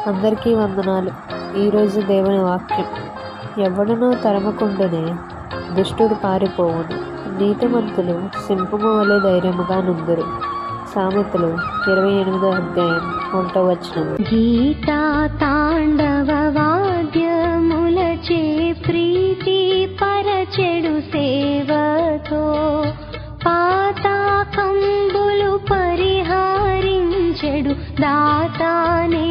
అందరికీ వందనాలు. ఈరోజు దేవుని వాక్యం. ఎవడునూ తరమకుండానే దుష్టుడు పారిపోవును, నీతిమంతులు సింహము వలె ధైర్యముగా నుందురు. సామెతలు 28వ అధ్యాయం 1వ వచనం. గీతా తాండవ వాద్యములచే ప్రీతి పరచెడు సేవతో పాతాకంబులు పరిహరించెడు దాతానే